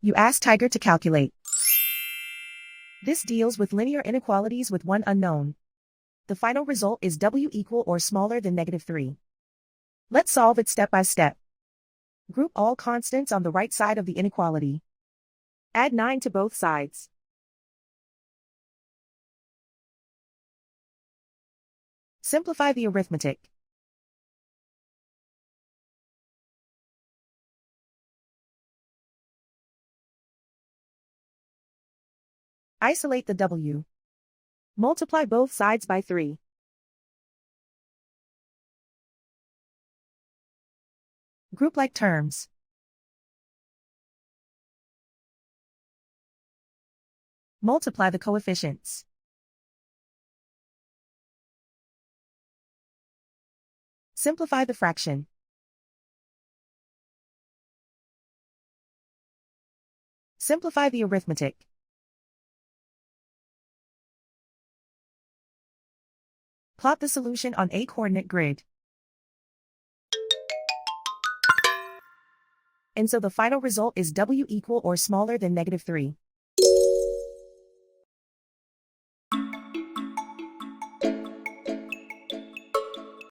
You ask Tiger to calculate. This deals with linear inequalities with one unknown. The final result is w equal or smaller than -3. Let's solve it step by step. Group all constants on the right side of the inequality. Add 9 to both sides. Simplify the arithmetic. Isolate the w. Multiply both sides by 3. Group like terms. Multiply the coefficients. Simplify the fraction. Simplify the arithmetic. Plot the solution on a coordinate grid. And so the final result is w equal or smaller than -3.